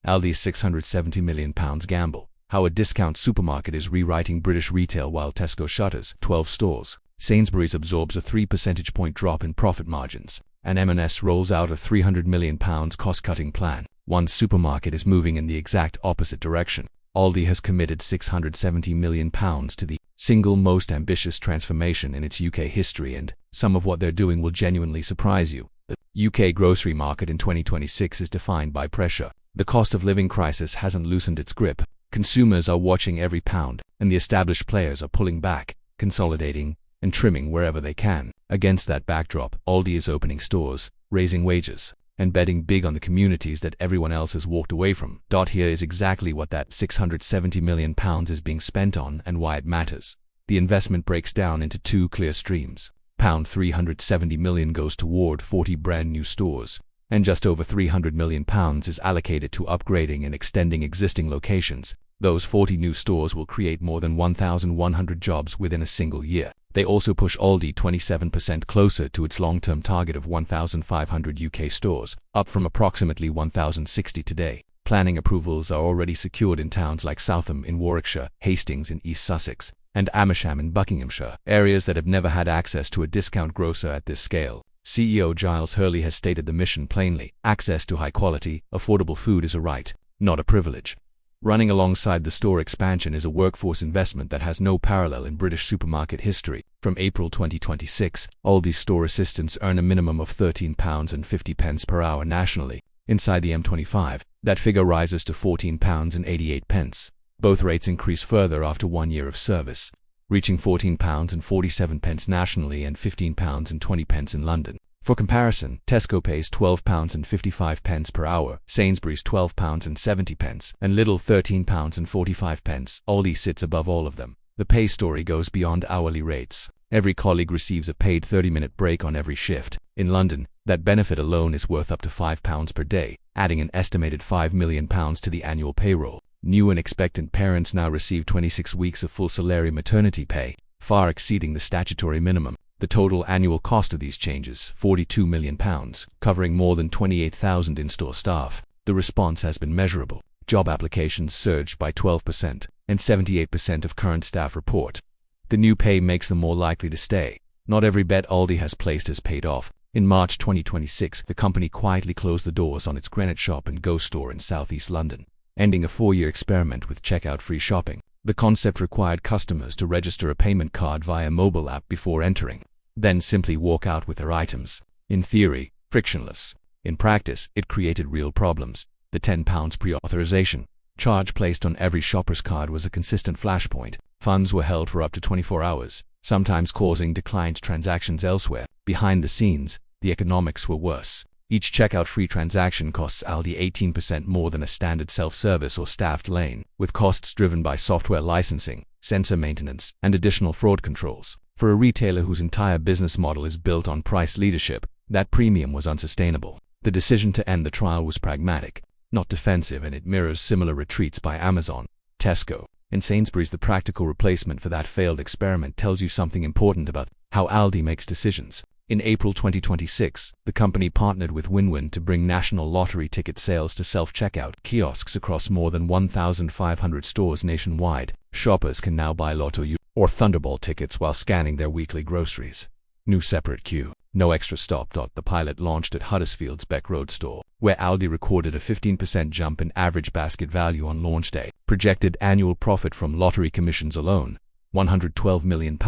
Aldi's £670 million gamble. How a discount supermarket is rewriting British retail while Tesco shutters 12 stores. Sainsbury's absorbs a 3 percentage point drop in profit margins. And M&S rolls out a £300 million cost-cutting plan. One supermarket is moving in the exact opposite direction. Aldi has committed £670 million to the single most ambitious transformation in its UK history, and some of what they're doing will genuinely surprise you. The UK grocery market in 2026 is defined by pressure. The cost of living crisis hasn't loosened its grip. Consumers are watching every pound, and the established players are pulling back, consolidating, and trimming wherever they can. Against that backdrop, Aldi is opening stores, raising wages, and betting big on the communities that everyone else has walked away from. Here is exactly what that £670 million is being spent on and why it matters. The investment breaks down into two clear streams. £370 million goes toward 40 brand new stores, and just over £300 million is allocated to upgrading and extending existing locations. Those 40 new stores will create more than 1,100 jobs within a single year. They also push Aldi 27% closer to its long-term target of 1,500 UK stores, up from approximately 1,060 today. Planning approvals are already secured in towns like Southam in Warwickshire, Hastings in East Sussex, and Amersham in Buckinghamshire, areas that have never had access to a discount grocer at this scale. CEO Giles Hurley has stated the mission plainly: access to high-quality, affordable food is a right, not a privilege. Running alongside the store expansion is a workforce investment that has no parallel in British supermarket history. From April 2026, Aldi store assistants earn a minimum of £13.50 per hour nationally. Inside the M25, that figure rises to £14.88. Both rates increase further after 1 year of service, reaching £14.47 nationally and £15.20 in London. For comparison, Tesco pays £12.55 per hour, Sainsbury's £12.70, and Lidl £13.45. Aldi sits above all of them. The pay story goes beyond hourly rates. Every colleague receives a paid 30-minute break on every shift. In London, that benefit alone is worth up to £5 per day, adding an estimated £5 million to the annual payroll. New and expectant parents now receive 26 weeks of full salary maternity pay, far exceeding the statutory minimum. The total annual cost of these changes, £42 million, covering more than 28,000 in-store staff. The response has been measurable. Job applications surged by 12%, and 78% of current staff report. The new pay makes them more likely to stay. Not every bet Aldi has placed has paid off. In March 2026, the company quietly closed the doors on its Greenwich Shop and Go store in southeast London, ending a 4-year experiment with checkout-free shopping. The concept required customers to register a payment card via mobile app before entering, then simply walk out with their items. In theory, frictionless. In practice, it created real problems. The £10 pre-authorization charge placed on every shopper's card was a consistent flashpoint. Funds were held for up to 24 hours, sometimes causing declined transactions elsewhere. Behind the scenes, the economics were worse. Each checkout-free transaction costs Aldi 18% more than a standard self-service or staffed lane, with costs driven by software licensing, sensor maintenance, and additional fraud controls. For a retailer whose entire business model is built on price leadership, that premium was unsustainable. The decision to end the trial was pragmatic, not defensive, and it mirrors similar retreats by Amazon, Tesco, and Sainsbury's. The practical replacement for that failed experiment tells you something important about how Aldi makes decisions. In April 2026, the company partnered with WinWin to bring national lottery ticket sales to self-checkout kiosks across more than 1,500 stores nationwide. Shoppers can now buy Lotto or Thunderball tickets while scanning their weekly groceries. New separate queue, no extra stop. The pilot launched at Huddersfield's Beck Road store, where Aldi recorded a 15% jump in average basket value on launch day. Projected annual profit from lottery commissions alone, £112 million.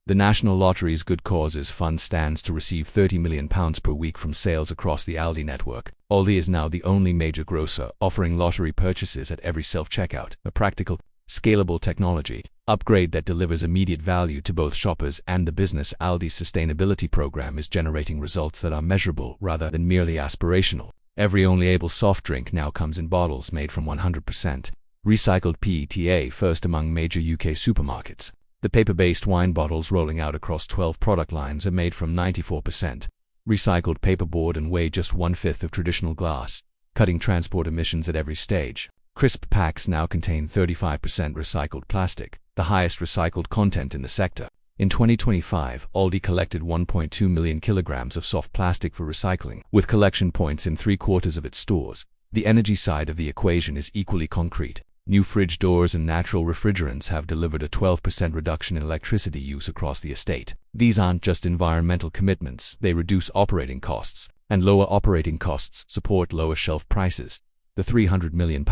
The National Lottery's Good Causes Fund stands to receive £30 million per week from sales across the Aldi network. Aldi is now the only major grocer offering lottery purchases at every self-checkout, a practical, scalable technology upgrade that delivers immediate value to both shoppers and the business. Aldi's sustainability program is generating results that are measurable rather than merely aspirational. Every only able soft drink now comes in bottles made from 100% recycled PETA, first among major UK supermarkets. The paper-based wine bottles rolling out across 12 product lines are made from 94% recycled paperboard and weigh just 1/5 of traditional glass, cutting transport emissions at every stage. Crisp packs now contain 35% recycled plastic, the highest recycled content in the sector. In 2025, Aldi collected 1.2 million kilograms of soft plastic for recycling, with collection points in 3/4 of its stores. The energy side of the equation is equally concrete. New fridge doors and natural refrigerants have delivered a 12% reduction in electricity use across the estate. These aren't just environmental commitments, they reduce operating costs, and lower operating costs support lower shelf prices. The £300 million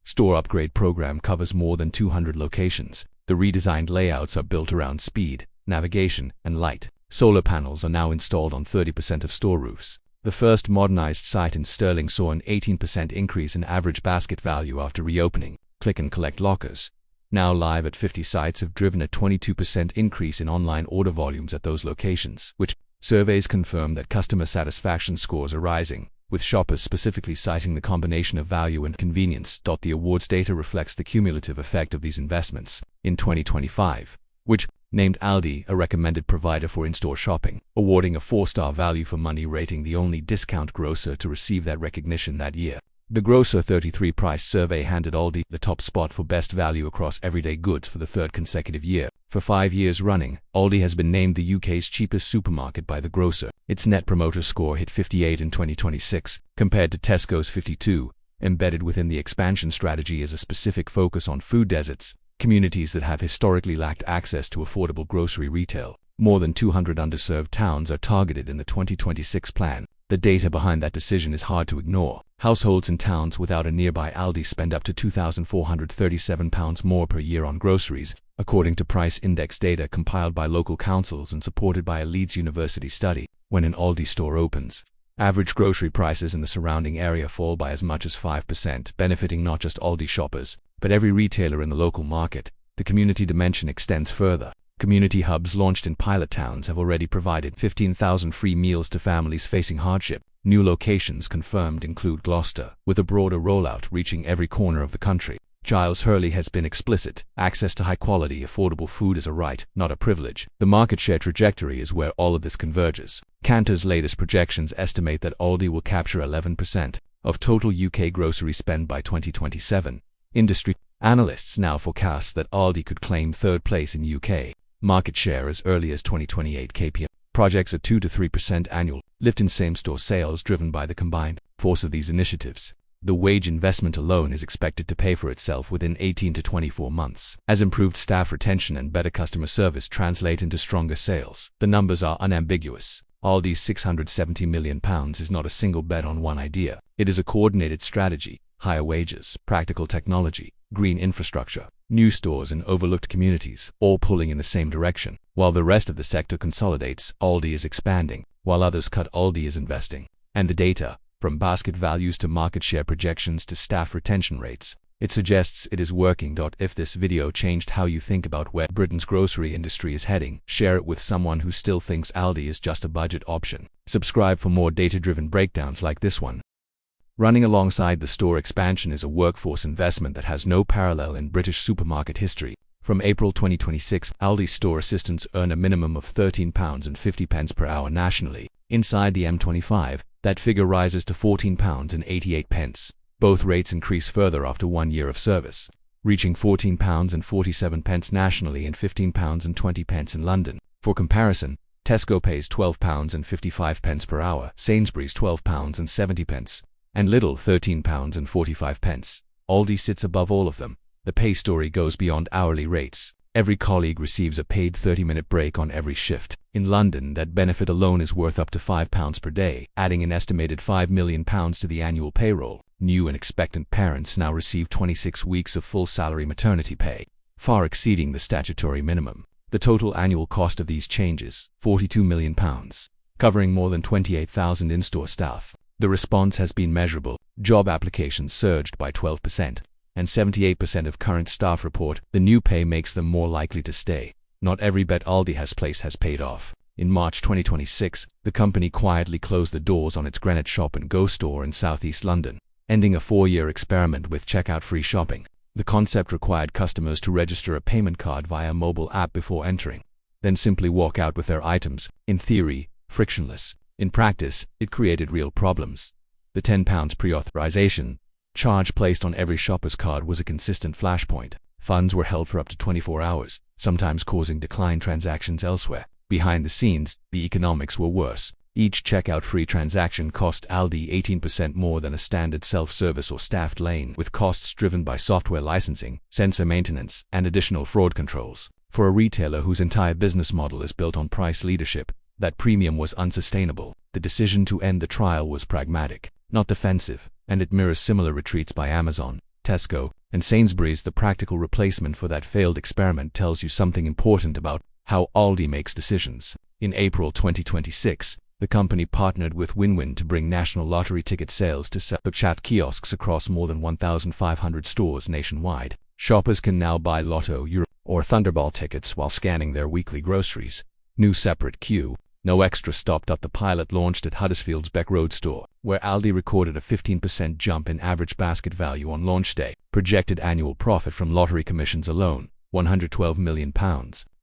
store upgrade program covers more than 200 locations. The redesigned layouts are built around speed, navigation, and light. Solar panels are now installed on 30% of store roofs. The first modernized site in Stirling saw an 18% increase in average basket value after reopening. Click-and-collect lockers, now live at 50 sites, have driven a 22% increase in online order volumes at those locations, which surveys confirm that customer satisfaction scores are rising, with shoppers specifically citing the combination of value and convenience. The awards data reflects the cumulative effect of these investments. In 2025, which named Aldi a recommended provider for in-store shopping, awarding a 4-star value for money rating, the only discount grocer to receive that recognition that year. The Grocer 33 Price survey handed Aldi the top spot for best value across everyday goods for the third consecutive year. For 5 years running, Aldi has been named the UK's cheapest supermarket by the Grocer. Its Net Promoter Score hit 58 in 2026, compared to Tesco's 52. Embedded within the expansion strategy is a specific focus on food deserts, communities that have historically lacked access to affordable grocery retail. More than 200 underserved towns are targeted in the 2026 plan. The data behind that decision is hard to ignore. Households in towns without a nearby Aldi spend up to £2,437 more per year on groceries, according to price index data compiled by local councils and supported by a Leeds University study. When an Aldi store opens, average grocery prices in the surrounding area fall by as much as 5%, benefiting not just Aldi shoppers, but every retailer in the local market. The community dimension extends further. Community hubs launched in pilot towns have already provided 15,000 free meals to families facing hardship. New locations confirmed include Gloucester, with a broader rollout reaching every corner of the country. Giles Hurley has been explicit: access to high-quality, affordable food is a right, not a privilege. The market share trajectory is where all of this converges. Kantar's latest projections estimate that Aldi will capture 11% of total UK grocery spend by 2027. Industry analysts now forecast that Aldi could claim third place in UK market share as early as 2028. KPI projects a 2 to 3% annual lift in same-store sales driven by the combined force of these initiatives. The wage investment alone is expected to pay for itself within 18 to 24 months, as improved staff retention and better customer service translate into stronger sales. The numbers are unambiguous. Aldi's £670 million is not a single bet on one idea. It is a coordinated strategy: higher wages, practical technology, green infrastructure, new stores and overlooked communities, all pulling in the same direction. While the rest of the sector consolidates, Aldi is expanding. While others cut, Aldi is investing. And the data, from basket values to market share projections to staff retention rates, it suggests it is working. If this video changed how you think about where Britain's grocery industry is heading, share it with someone who still thinks Aldi is just a budget option. Subscribe for more data-driven breakdowns like this one. Running alongside the store expansion is a workforce investment that has no parallel in British supermarket history. From April 2026, Aldi store assistants earn a minimum of £13.50 per hour nationally. Inside the M25, that figure rises to £14.88. Both rates increase further after 1 year of service, reaching £14.47 nationally and £15.20 in London. For comparison, Tesco pays £12.55 per hour, Sainsbury's £12.70, and Lidl £13.45. Aldi sits above all of them. The pay story goes beyond hourly rates. Every colleague receives a paid 30-minute break on every shift. In London, that benefit alone is worth up to £5 per day, adding an estimated £5 million to the annual payroll. New and expectant parents now receive 26 weeks of full salary maternity pay, far exceeding the statutory minimum. The total annual cost of these changes, £42 million, covering more than 28,000 in-store staff. The response has been measurable. Job applications surged by 12%, and 78% of current staff report the new pay makes them more likely to stay. Not every bet Aldi has placed has paid off. In March 2026, the company quietly closed the doors on its Greenwich Shop and Go store in southeast London, ending a 4-year experiment with checkout-free shopping. The concept required customers to register a payment card via a mobile app before entering, then simply walk out with their items. In theory, frictionless. In practice, it created real problems. The £10 pre-authorization charge placed on every shopper's card was a consistent flashpoint. Funds were held for up to 24 hours, sometimes causing declined transactions elsewhere. Behind the scenes, the economics were worse. Each checkout-free transaction cost Aldi 18% more than a standard self-service or staffed lane, with costs driven by software licensing, sensor maintenance, and additional fraud controls. For a retailer whose entire business model is built on price leadership, that premium was unsustainable. The decision to end the trial was pragmatic, not defensive, and it mirrors similar retreats by Amazon, Tesco, and Sainsbury's. The practical replacement for that failed experiment tells you something important about how Aldi makes decisions. In April 2026, the company partnered with Win-Win to bring national lottery ticket sales to self-chat kiosks across more than 1,500 stores nationwide. Shoppers can now buy Lotto, Euro, or Thunderball tickets while scanning their weekly groceries. New separate queue, no extra stopped up. The pilot launched at Huddersfield's Beck Road store, where Aldi recorded a 15% jump in average basket value on launch day. Projected annual profit from lottery commissions alone, £112 million.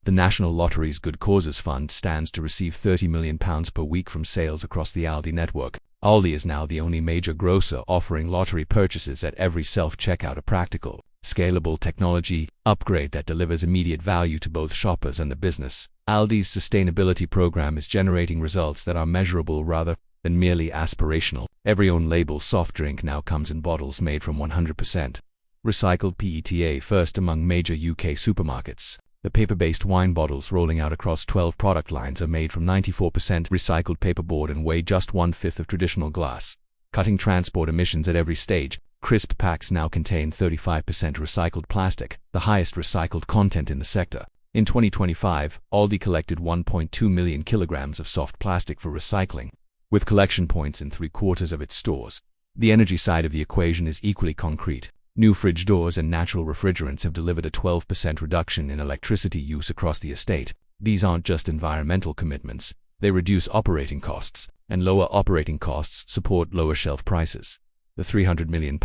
The National Lottery's Good Causes Fund stands to receive £30 million per week from sales across the Aldi network. Aldi is now the only major grocer offering lottery purchases at every self-checkout, a practical, scalable technology upgrade that delivers immediate value to both shoppers and the business. Aldi's sustainability program is generating results that are measurable rather than merely aspirational. Every own-label soft drink now comes in bottles made from 100% recycled PETA, first among major UK supermarkets. The paper-based wine bottles rolling out across 12 product lines are made from 94% recycled paperboard and weigh just 1/5 of traditional glass, cutting transport emissions at every stage. Crisp packs now contain 35% recycled plastic, the highest recycled content in the sector. In 2025, Aldi collected 1.2 million kilograms of soft plastic for recycling, with collection points in 3/4 of its stores. The energy side of the equation is equally concrete. New fridge doors and natural refrigerants have delivered a 12% reduction in electricity use across the estate. These aren't just environmental commitments, they reduce operating costs, and lower operating costs support lower shelf prices. The £300 million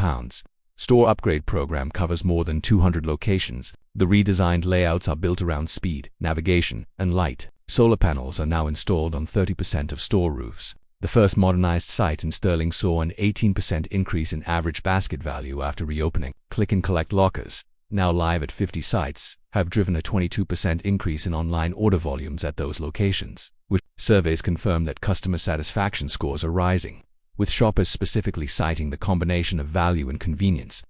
store upgrade program covers more than 200 locations. The redesigned layouts are built around speed, navigation, and light. Solar panels are now installed on 30% of store roofs. The first modernized site in Stirling saw an 18% increase in average basket value after reopening. Click-and-collect lockers, now live at 50 sites, have driven a 22% increase in online order volumes at those locations, which surveys confirm that customer satisfaction scores are rising, with shoppers specifically citing the combination of value and convenience.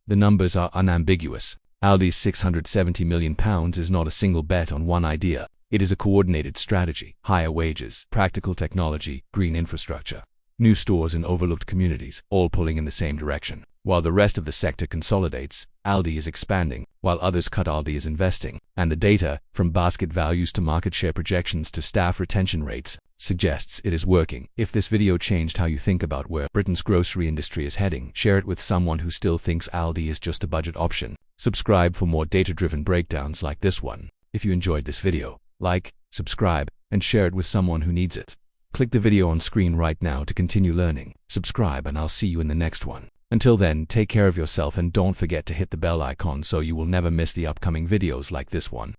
The numbers are unambiguous. Aldi's £670 million is not a single bet on one idea. It is a coordinated strategy: higher wages, practical technology, green infrastructure, new stores in overlooked communities, all pulling in the same direction. While the rest of the sector consolidates, Aldi is expanding. While others cut, Aldi is investing. And the data, from basket values to market share projections to staff retention rates, suggests it is working. If this video changed how you think about where Britain's grocery industry is heading, share it with someone who still thinks Aldi is just a budget option. Subscribe for more data-driven breakdowns like this one. If you enjoyed this video, like, subscribe, and share it with someone who needs it. Click the video on screen right now to continue learning. Subscribe and I'll see you in the next one. Until then, take care of yourself and don't forget to hit the bell icon so you will never miss the upcoming videos like this one.